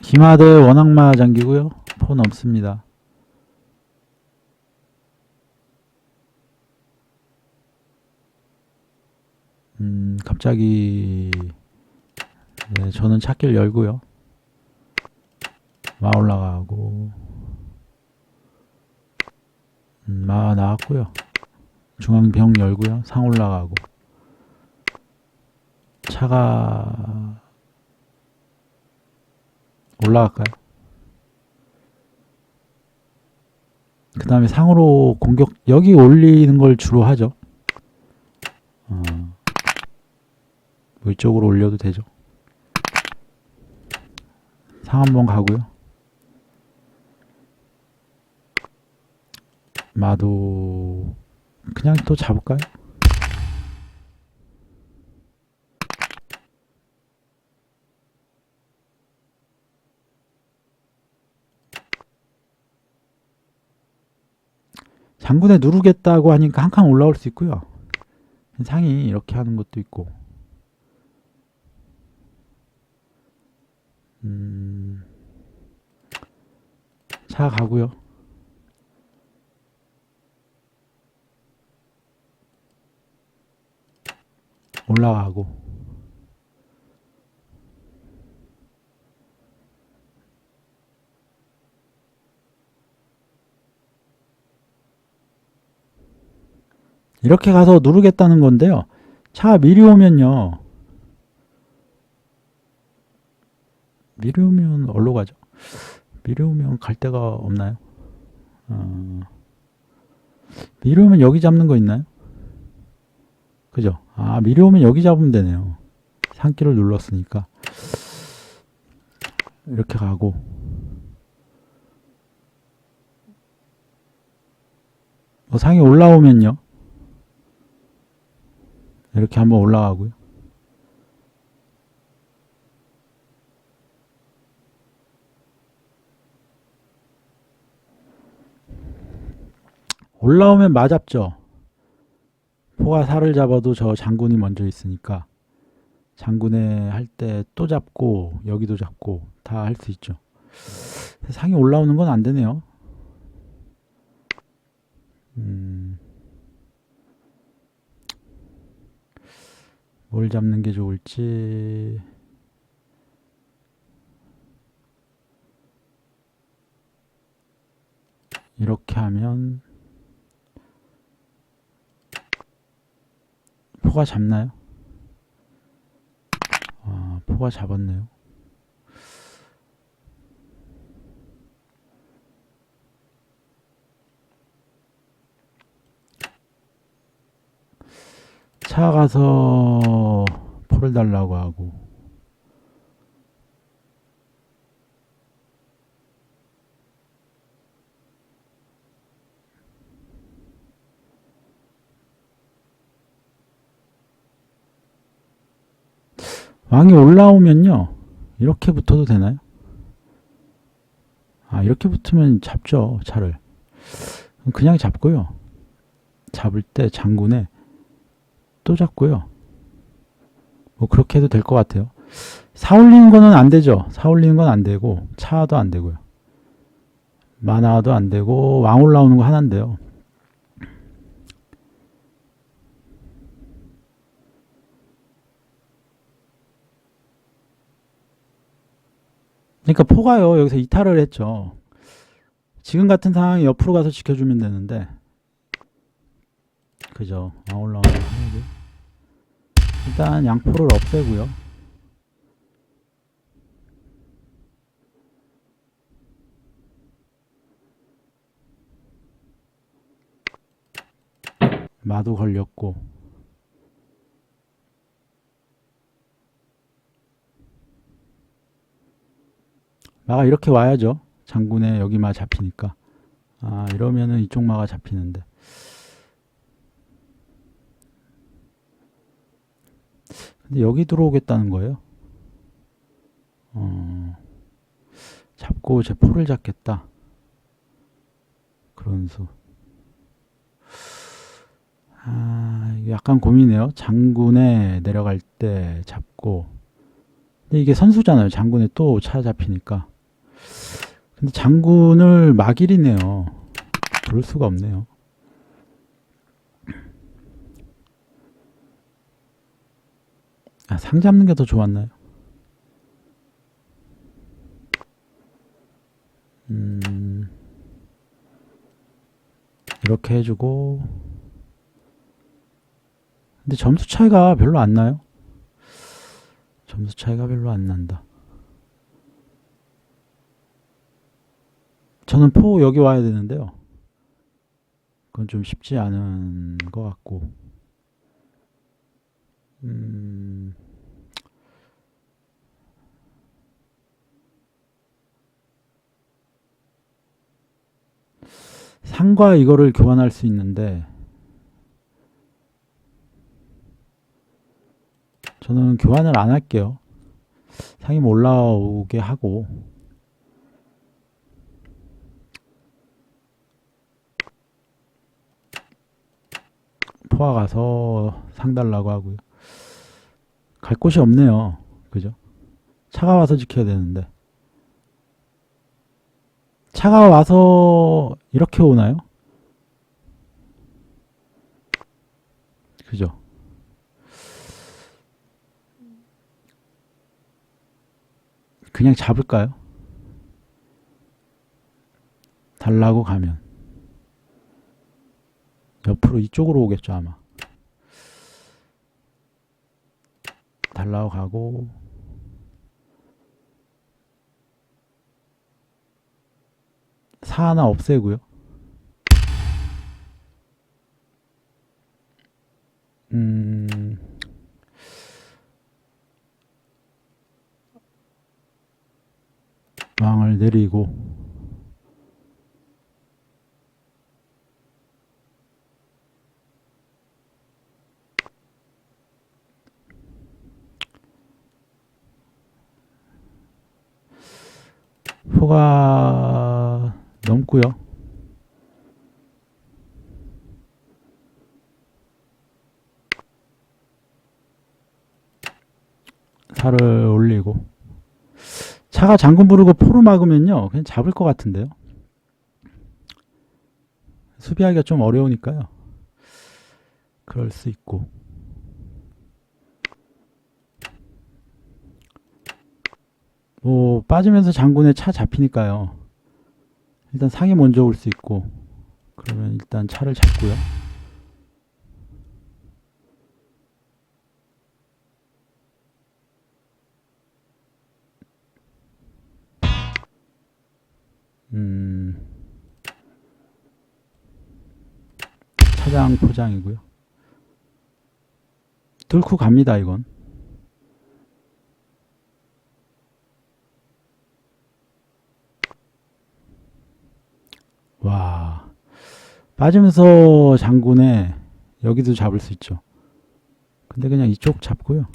기마대 원악마 장기고요. 폰 없습니다. 갑자기 네, 저는 찾길 열고요. 마 올라가고 마 나왔고요. 중앙병 열고요. 상 올라가고 차가 올라갈까요? 그 다음에 상으로 공격 여기 올리는 걸 주로 하죠. 뭐 이쪽으로 올려도 되죠. 상 한번 가고요. 마도 그냥 또 잡을까요? 장군에 누르겠다고 하니까 한 칸 올라올 수 있고요. 상이 이렇게 하는 것도 있고. 차 가고요. 올라가고. 이렇게 가서 누르겠다는 건데요. 차가 미리 오면요. 미리 오면 어디로 가죠? 미리 오면 갈 데가 없나요? 미리 오면 여기 잡는 거 있나요? 그죠? 아, 미리 오면 여기 잡으면 되네요. 산길을 눌렀으니까. 이렇게 가고. 상이 올라오면요. 이렇게 한번 올라가고요. 올라오면 맞잡죠. 포가 살을 잡아도 저 장군이 먼저 있으니까 장군에 할 때 또 잡고 여기도 잡고 다 할 수 있죠. 상이 올라오는 건 안 되네요. 뭘 잡는 게 좋을지. 이렇게 하면 포가 잡나요? 아, 포가 잡았네요. 차 가서 포를 달라고 하고. 왕이 올라오면요. 이렇게 붙어도 되나요? 아, 이렇게 붙으면 잡죠, 차를. 그냥 잡고요. 잡을 때 장군에 또 잡고요. 뭐 그렇게 해도 될 것 같아요. 사 올리는 거는 안 되죠. 사 올리는 건 안 되고 차도 안 되고요. 마나도 안 되고 왕 올라오는 거 하나인데요. 그러니까 포가요. 여기서 이탈을 했죠. 지금 같은 상황이 옆으로 가서 지켜주면 되는데 그죠. 왕 올라오는 거 하나고 일단 양포를 없애고요. 마도 걸렸고 마가 이렇게 와야죠. 장군에 여기 마 잡히니까. 아, 이러면은 이쪽 마가 잡히는데. 근데 여기 들어오겠다는 거예요. 잡고 제 포를 잡겠다. 그런 수. 아, 이게 약간 고민이에요. 장군에 내려갈 때 잡고. 근데 이게 선수잖아요. 장군에 또 차 잡히니까. 근데 장군을 막일이네요. 그럴 수가 없네요. 아, 상 잡는 게 더 좋았나요? 이렇게 해주고. 근데 점수 차이가 별로 안 나요. 점수 차이가 별로 안 난다. 저는 포 여기 와야 되는데요. 그건 좀 쉽지 않은 것 같고. 상과 이거를 교환할 수 있는데 저는 교환을 안 할게요. 상이 올라오게 하고. 포화 가서 상 달라고 하고요. 갈 곳이 없네요. 그죠? 차가 와서 지켜야 되는데. 차가 와서 이렇게 오나요? 그죠? 그냥 잡을까요? 달라고 가면 옆으로 이쪽으로 오겠죠 아마. 달라고 가고. 사 하나 없애고요. 왕을 내리고. 포가 넘고요. 살을 올리고. 차가 장군 부르고 포로 막으면요 그냥 잡을 것 같은데요. 수비하기가 좀 어려우니까요. 그럴 수 있고. 뭐 빠지면서 장군의 차 잡히니까요. 일단 상이 먼저 올 수 있고. 그러면 일단 차를 잡고요. 차장 포장이고요. 뚫고 갑니다 이건. 와, 빠지면서 장군에 여기도 잡을 수 있죠. 근데 그냥 이쪽 잡고요.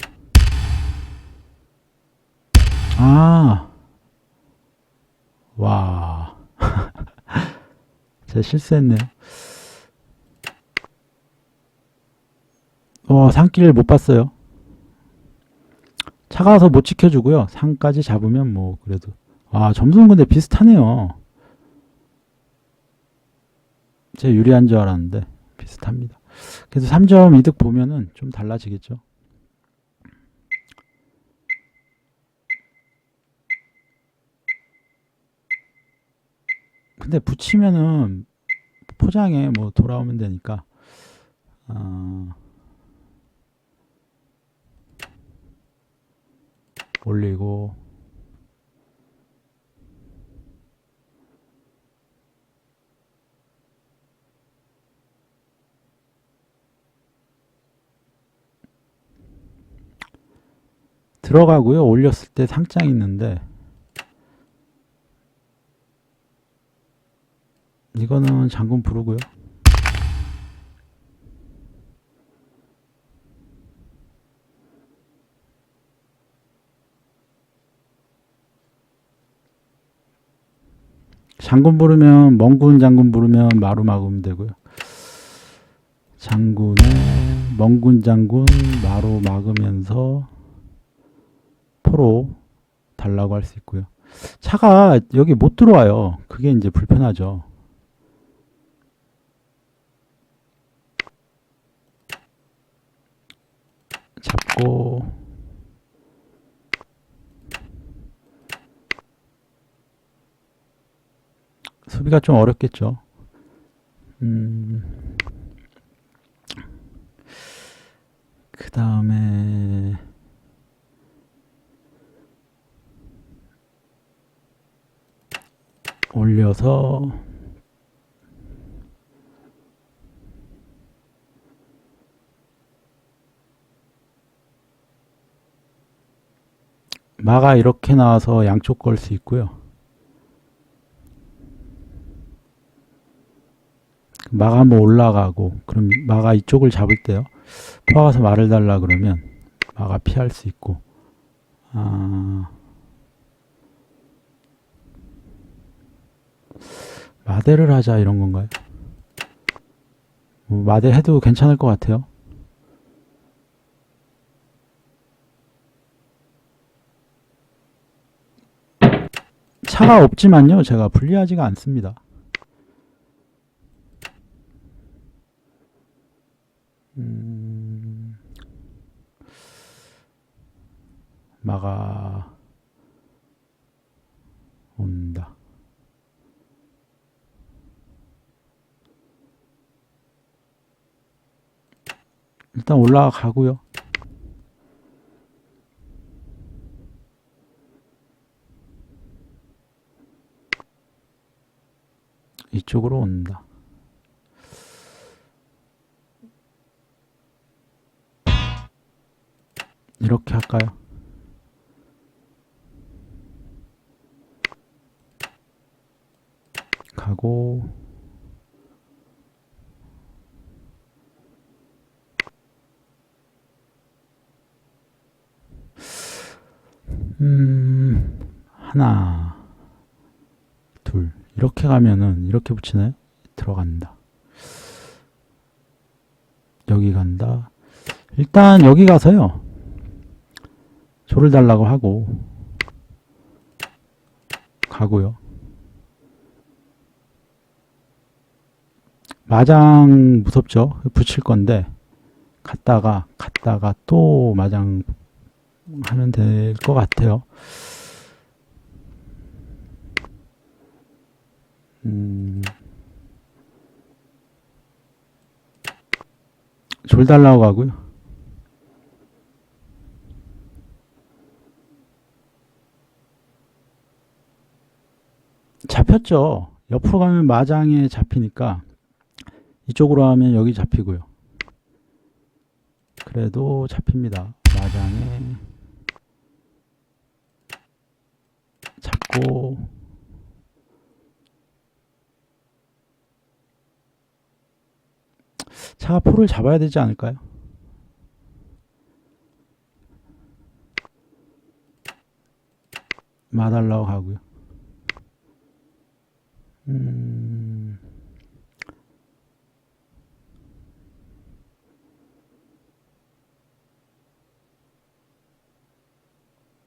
아, 와, 제가 실수했네요. 상길 못 봤어요. 차가워서 못 지켜주고요. 상까지 잡으면 뭐 그래도. 아, 점수는 근데 비슷하네요. 제가 유리한 줄 알았는데 비슷합니다. 그래서 3점 이득 보면은 좀 달라지겠죠. 근데 붙이면은 포장에 뭐 돌아오면 되니까. 올리고. 들어가고요. 올렸을 때 상장이 있는데 이거는 장군 부르고요. 장군 부르면 멍군 장군 부르면 마루 막으면 되고요. 장군에 멍군 장군 마루 막으면서 포로 달라고 할 수 있고요. 차가 여기 못 들어와요. 그게 이제 불편하죠. 잡고 수비가 좀 어렵겠죠. 그 다음에 올려서 마가 이렇게 나와서 양쪽 걸 수 있고요. 마가 한번 올라가고, 그럼 마가 이쪽을 잡을 때요. 포화가서 말을 달라 그러면 마가 피할 수 있고, 마대를 하자 이런 건가요? 마대 해도 괜찮을 것 같아요. 차가 없지만요, 제가 불리하지가 않습니다. 마가 온다. 일단 올라가고요. 이쪽으로 온다. 이렇게 할까요? 가고 하나 둘 이렇게 가면은 이렇게 붙이나요? 들어간다. 여기 간다. 일단 여기 가서요. 조를 달라고 하고 가고요. 마장 무섭죠? 붙일 건데 갔다가 또 마장 하면 될 것 같아요. 졸 달라고 하고요. 잡혔죠. 옆으로 가면 마장에 잡히니까 이쪽으로 하면 여기 잡히고요. 그래도 잡힙니다. 마장에 잡고 차가 포를 잡아야 되지 않을까요? 마달라고 가고요.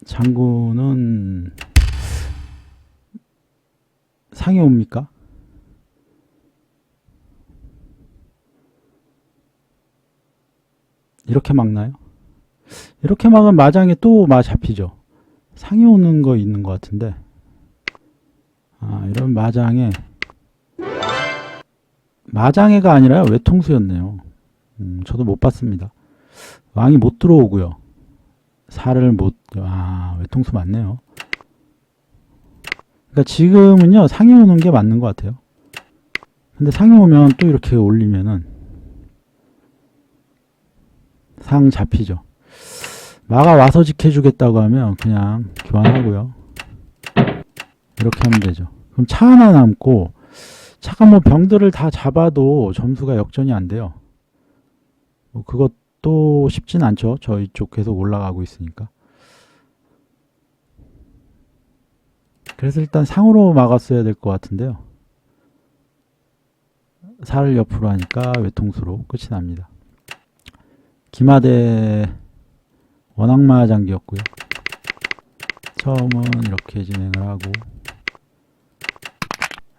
장군은 상해 옵니까? 이렇게 막나요? 이렇게 막으면 마장에 또 마 잡히죠. 상해 오는 거 있는 것 같은데. 이런 마장애가 아니라 외통수였네요. 저도 못 봤습니다. 왕이 못 들어오고요. 외통수 맞네요. 그러니까 지금은요, 상해 오는 게 맞는 것 같아요. 근데 상해 오면 또 이렇게 올리면은 상 잡히죠. 마가 와서 지켜주겠다고 하면 그냥 교환하고요. 이렇게 하면 되죠. 그럼 차 하나 남고, 차가 뭐 병들을 다 잡아도 점수가 역전이 안 돼요. 그것도 쉽진 않죠. 저희 쪽 계속 올라가고 있으니까. 그래서 일단 상으로 막았어야 될 것 같은데요. 살을 옆으로 하니까 외통수로 끝이 납니다. 기마대 원악마 장기였고요. 처음은 이렇게 진행을 하고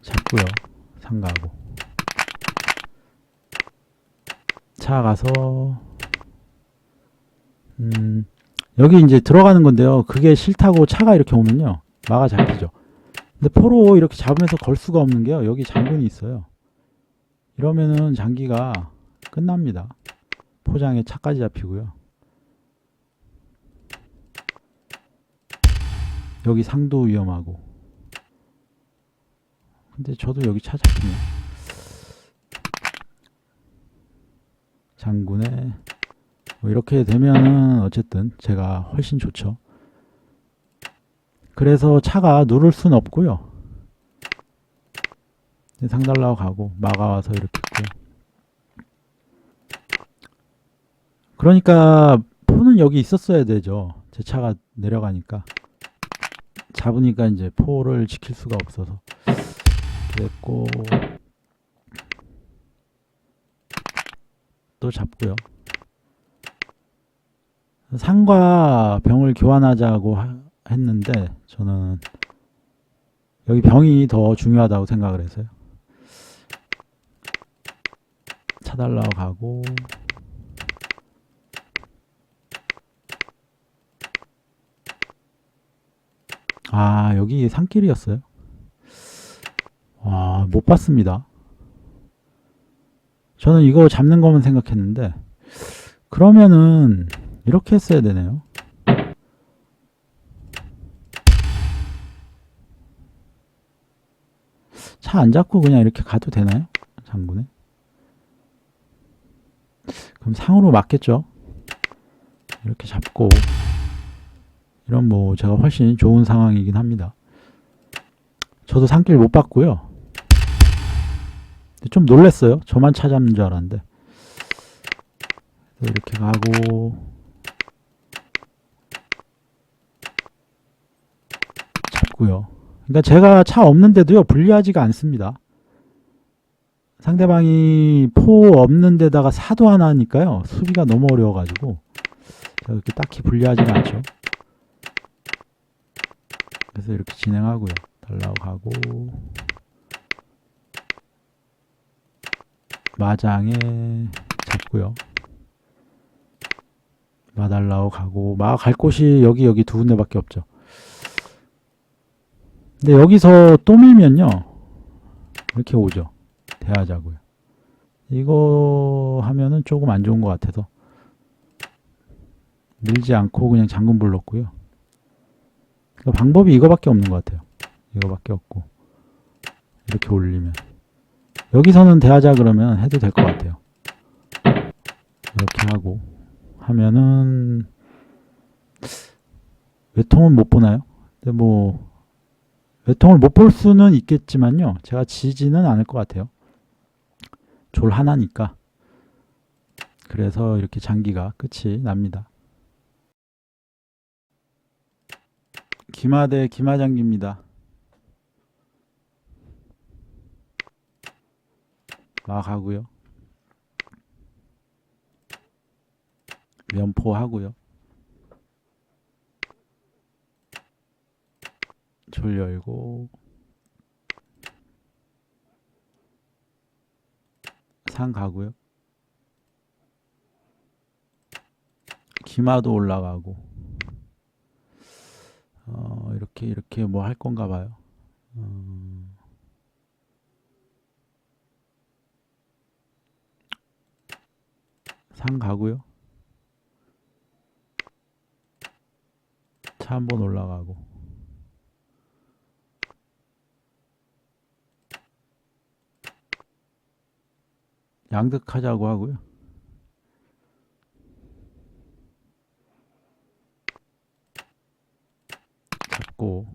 잡고요. 상가하고 차 가서 여기 이제 들어가는 건데요. 그게 싫다고 차가 이렇게 오면요. 마가 잡히죠. 근데 포로 이렇게 잡으면서 걸 수가 없는 게요. 여기 장군이 있어요. 이러면은 장기가 끝납니다. 포장에 차까지 잡히고요. 여기 상도 위험하고. 근데 저도 여기 차 잡히네요. 장군에 뭐 이렇게 되면은 어쨌든 제가 훨씬 좋죠. 그래서 차가 누를 순 없고요. 상달라고 가고 마가 와서 이렇게 있고요. 그러니까 포는 여기 있었어야 되죠. 제 차가 내려가니까 잡으니까 이제 포를 지킬 수가 없어서 됐고 또 잡고요. 상과 병을 교환하자고 했는데 저는 여기 병이 더 중요하다고 생각을 해서요. 차달라고 가고 아 여기 산길이었어요. 와, 못 봤습니다. 저는 이거 잡는 것만 생각했는데 그러면은 이렇게 했어야 되네요. 차 안 잡고 그냥 이렇게 가도 되나요? 장군에? 그럼 상으로 맞겠죠? 이렇게 잡고 이런 뭐 제가 훨씬 좋은 상황이긴 합니다. 저도 산길 못 봤고요. 좀 놀랬어요. 저만 차 잡는 줄 알았는데 이렇게 가고 잡고요. 그러니까 제가 차 없는데도요 불리하지가 않습니다. 상대방이 포 없는 데다가 사도 하나 하니까요 수비가 너무 어려워가지고 제가 그렇게 딱히 불리하지가 않죠. 그래서 이렇게 진행하고요. 달라고 가고 마장에 잡고요. 마 달라고 가고 마 갈 곳이 여기 두 군데밖에 없죠. 근데 여기서 또 밀면요 이렇게 오죠. 대하자고요. 이거 하면은 조금 안 좋은 것 같아서 밀지 않고 그냥 장군 불렀고요. 그러니까 방법이 이거밖에 없는 것 같아요. 이거밖에 없고 이렇게 올리면 여기서는 대하자 그러면 해도 될 것 같아요. 이렇게 하고 하면은 외통은 못 보나요? 근데 뭐 외통을 못 볼 수는 있겠지만요. 제가 지지는 않을 것 같아요. 졸 하나니까. 그래서 이렇게 장기가 끝이 납니다. 기마대 기마장기입니다. 막 하고요. 면포 하고요. 졸 열고 상 가고요. 기마도 올라가고 이렇게 뭐 할 건가 봐요. 상 가고요. 차 한번 올라가고 양득하자고 하고요. 잡고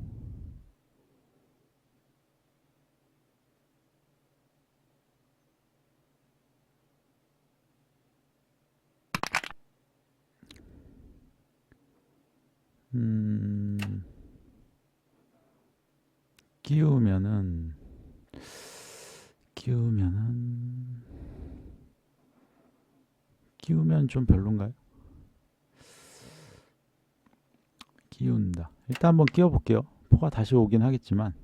끼우면은 끼우면 좀 별론가요? 끼운다. 일단 한번 끼워 볼게요. 포가 다시 오긴 하겠지만.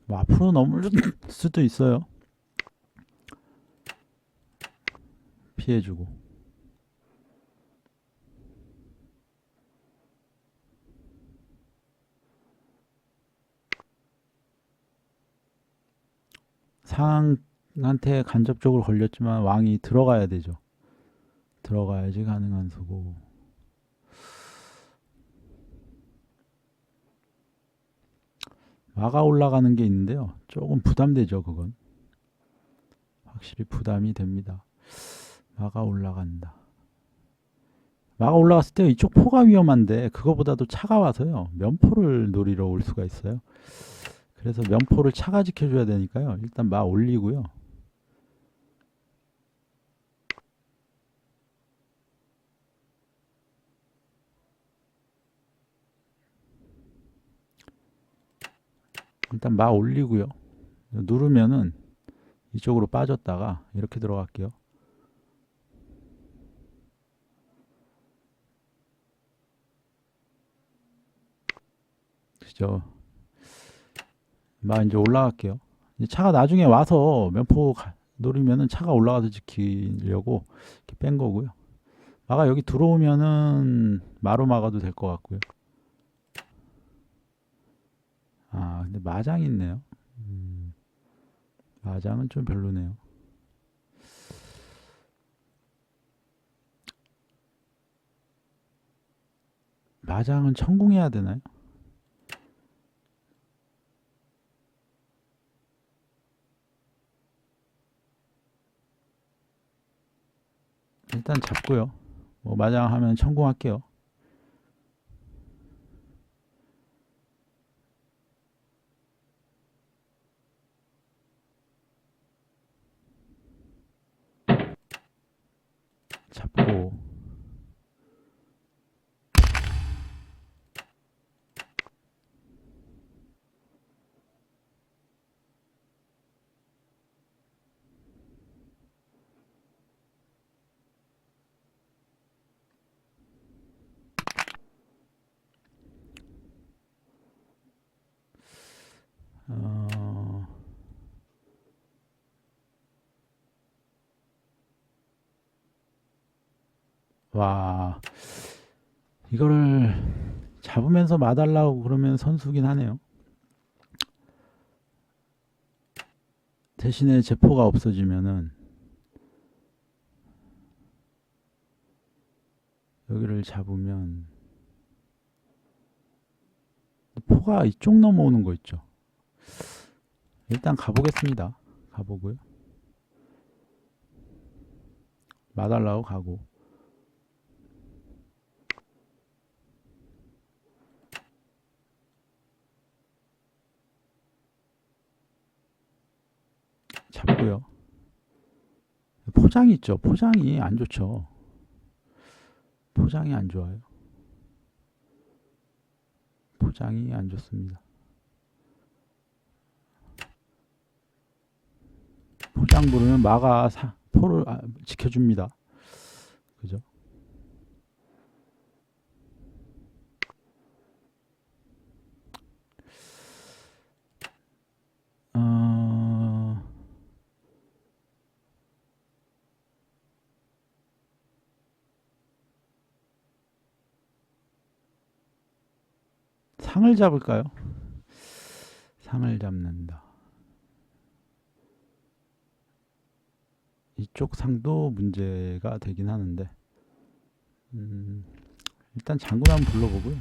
뭐 앞으로 넘을 수도 있어요. 피해주고. 상한테 간접적으로 걸렸지만 왕이 들어가야 되죠. 들어가야지 가능한 수고. 마가 올라가는 게 있는데요. 조금 부담되죠, 그건. 확실히 부담이 됩니다. 마가 올라간다. 마가 올라갔을 때 이쪽 포가 위험한데 그거보다도 차가 와서요. 면포를 노리러 올 수가 있어요. 그래서 면포를 차가 지켜줘야 되니까요. 일단 마 올리고요. 일단 마 올리고요. 누르면은 이쪽으로 빠졌다가 이렇게 들어갈게요. 그죠? 마 이제 올라갈게요. 이제 차가 나중에 와서 면포 노리면은 차가 올라가서 지키려고 이렇게 뺀 거고요. 마가 여기 들어오면은 마로 막아도 될 것 같고요. 아, 근데 마장이 있네요. 마장은 좀 별로네요. 마장은 천궁해야 되나요? 일단 잡고요. 뭐 마장 하면 천궁할게요. 잡고 어, 와 이거를 잡으면서 마달라고 그러면 선수긴 하네요. 대신에 제포가 없어지면은 여기를 잡으면 포가 이쪽 넘어오는 거 있죠. 일단 가보겠습니다. 가보고요. 마달라고 가고 잡고요. 포장이 있죠. 포장이 안 좋죠. 포장이 안 좋아요. 포장이 안 좋습니다. 포장 부르면 마가 포를 지켜줍니다. 그죠? 어, 상을 잡을까요? 상을 잡는다. 이쪽 상도 문제가 되긴 하는데 일단 장군 한번 불러보고요.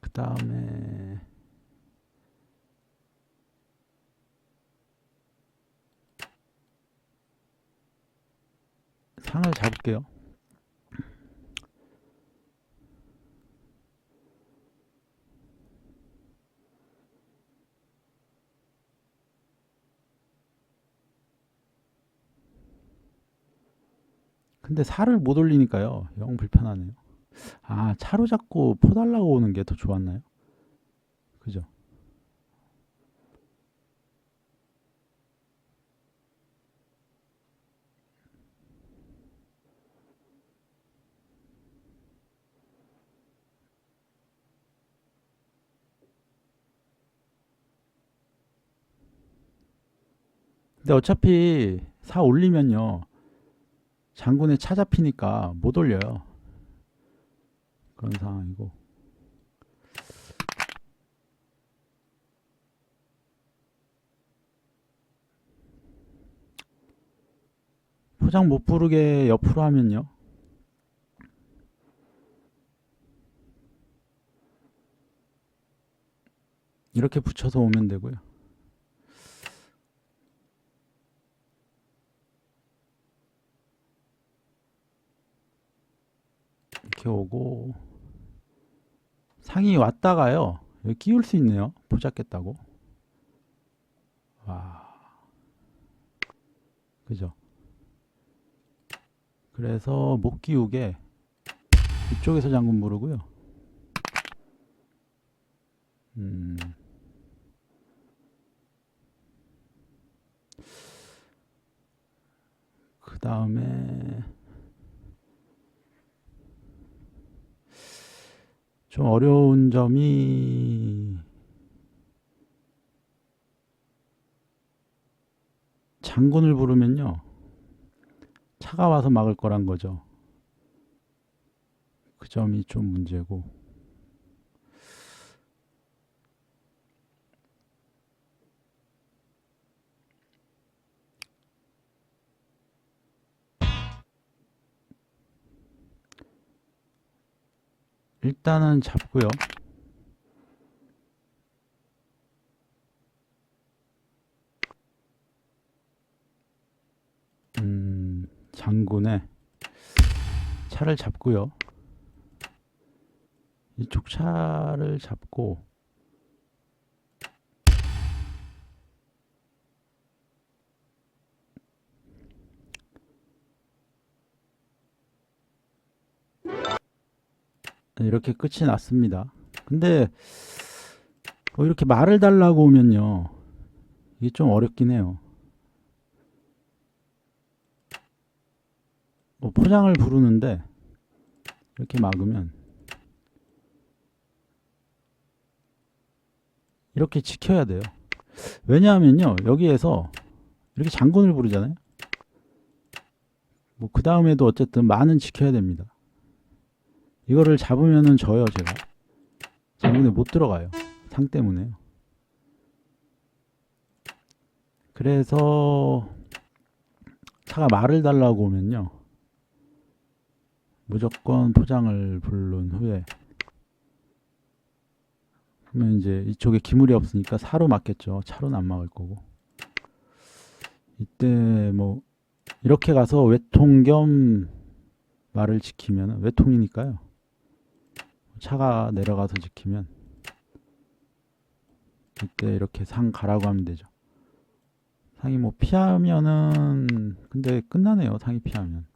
그 다음에 상을 잡을게요. 근데 살을 못 올리니까요. 영 불편하네요. 아, 차로 잡고 포 달라고 오는 게 더 좋았나요? 그죠? 근데 어차피 사 올리면요. 장군에 차 잡히니까 못 올려요. 그런 상황이고. 포장 못 부르게 옆으로 하면요. 이렇게 붙여서 오면 되고요. 이렇게 오고 상이 왔다가요. 여기 끼울 수 있네요. 포 잡겠다고. 와, 그죠? 그래서 못 끼우게 이쪽에서 장군 부르고요. 그 다음에 좀 어려운 점이 장군을 부르면요. 차가 와서 막을 거란 거죠. 그 점이 좀 문제고. 일단은 잡고요. 장군에 차를 잡고요. 이쪽 차를 잡고 이렇게 끝이 났습니다. 근데 뭐 이렇게 말을 달라고 오면요. 이게 좀 어렵긴 해요. 뭐 포장을 부르는데 이렇게 막으면 이렇게 지켜야 돼요. 왜냐하면요. 여기에서 이렇게 장군을 부르잖아요. 뭐 그 다음에도 어쨌든 만은 지켜야 됩니다. 이거를 잡으면은 져요, 제가. 장군에 못 들어가요. 상 때문에요. 그래서 차가 말을 달라고 오면요. 무조건 포장을 부른 후에 그러면 이제 이쪽에 기물이 없으니까 사로 막겠죠. 차로는 안 막을 거고. 이때 뭐 이렇게 가서 외통 겸 말을 지키면 외통이니까요. 차가 내려가서 지키면 이때 이렇게 상 가라고 하면 되죠. 상이 뭐 피하면은 근데 끝나네요. 상이 피하면.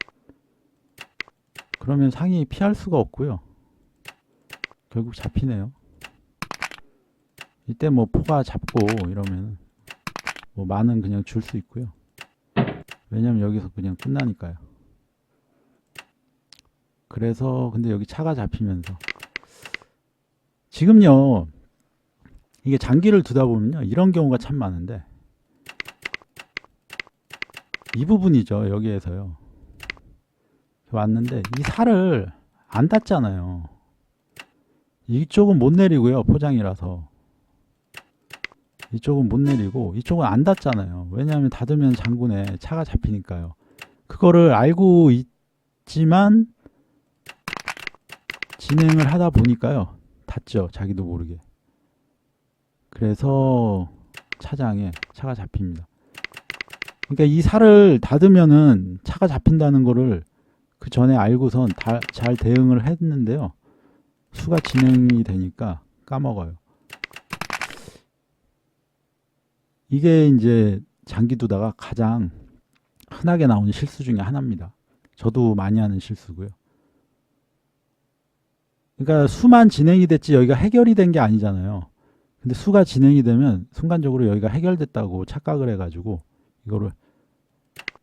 그러면 상이 피할 수가 없고요. 결국 잡히네요. 이때 뭐 포가 잡고 이러면 뭐 만은 그냥 줄 수 있고요. 왜냐면 여기서 그냥 끝나니까요. 그래서 근데 여기 차가 잡히면서 지금요 이게 장기를 두다 보면요 이런 경우가 참 많은데 이 부분이죠. 여기에서요 왔는데 이 살을 안 땄잖아요. 이쪽은 못 내리고요. 포장이라서 이쪽은 못 내리고 이쪽은 안 닿잖아요. 왜냐하면 닫으면 장군에 차가 잡히니까요. 그거를 알고 있지만 진행을 하다 보니까요. 닿죠. 자기도 모르게. 그래서 차장에 차가 잡힙니다. 그러니까 이 살을 닫으면은 차가 잡힌다는 거를 그 전에 알고선 잘 대응을 했는데요. 수가 진행이 되니까 까먹어요. 이게 이제 장기 두다가 가장 흔하게 나오는 실수 중에 하나입니다. 저도 많이 하는 실수고요. 그러니까 수만 진행이 됐지 여기가 해결이 된 게 아니잖아요. 근데 수가 진행이 되면 순간적으로 여기가 해결됐다고 착각을 해가지고 이거를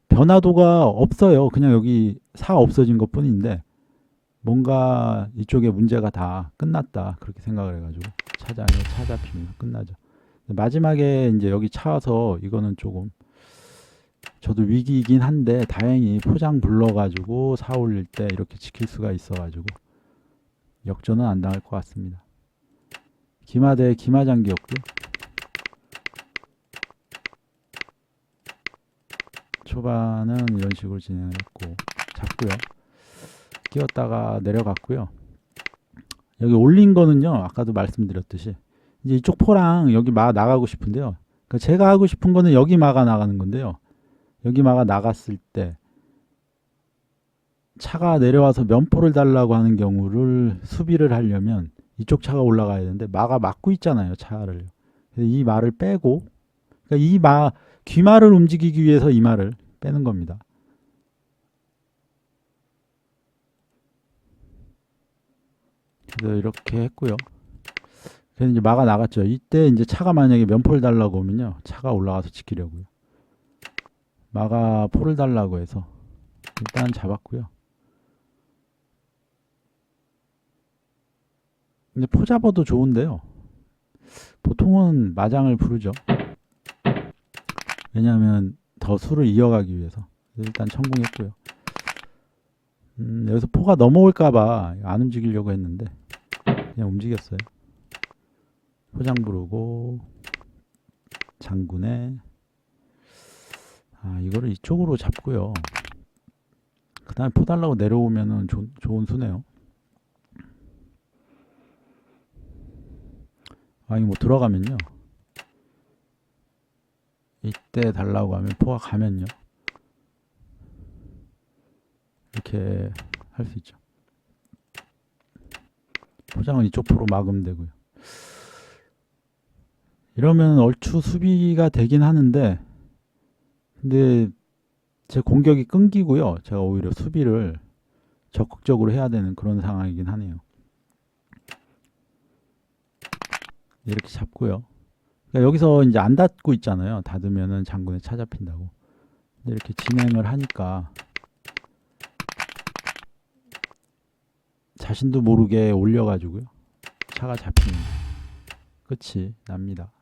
변화도가 없어요. 그냥 여기 사 없어진 것 뿐인데 뭔가 이쪽에 문제가 다 끝났다 그렇게 생각을 해가지고 차 잡히면 끝나죠. 마지막에 이제 여기 차와서 이거는 조금 저도 위기이긴 한데 다행히 포장 불러가지고 사 올릴 때 이렇게 지킬 수가 있어가지고 역전은 안 당할 것 같습니다. 기마대 기마장기였고요. 초반은 이런 식으로 진행을 했고 잡고요. 끼웠다가 내려갔고요. 여기 올린 거는요. 아까도 말씀드렸듯이 이제 이쪽 포랑 여기 막 나가고 싶은데요. 그러니까 제가 하고 싶은 거는 여기 막아 나가는 건데요. 여기 막아 나갔을 때 차가 내려와서 면포를 달라고 하는 경우를 수비를 하려면 이쪽 차가 올라가야 되는데 마가 막고 있잖아요. 차를. 그래서 이 말을 빼고 그러니까 귀말을 움직이기 위해서 이 말을 빼는 겁니다. 그래서 이렇게 했고요. 그래서 이제 마가 나갔죠. 이때 이제 차가 만약에 면포를 달라고 하면요. 차가 올라가서 지키려고요. 마가 포를 달라고 해서 일단 잡았고요. 근데 포 잡아도 좋은데요. 보통은 마장을 부르죠. 왜냐하면 더 수를 이어가기 위해서. 일단 성공했고요. 여기서 포가 넘어올까봐 안 움직이려고 했는데 그냥 움직였어요. 포장 부르고 장군에 이거를 이쪽으로 잡고요. 그 다음에 포 달라고 내려오면은 좋은 수네요. 이거 뭐 들어가면요. 이때 달라고 하면 포가 가면요. 이렇게 할 수 있죠. 포장은 이쪽 포로 막으면 되고요. 이러면 얼추 수비가 되긴 하는데 근데 제 공격이 끊기고요. 제가 오히려 수비를 적극적으로 해야 되는 그런 상황이긴 하네요. 이렇게 잡고요. 그러니까 여기서 이제 안 닫고 있잖아요. 닫으면은 장군에 차 잡힌다고. 이렇게 진행을 하니까 자신도 모르게 올려가지고요. 차가 잡히는 끝이 납니다.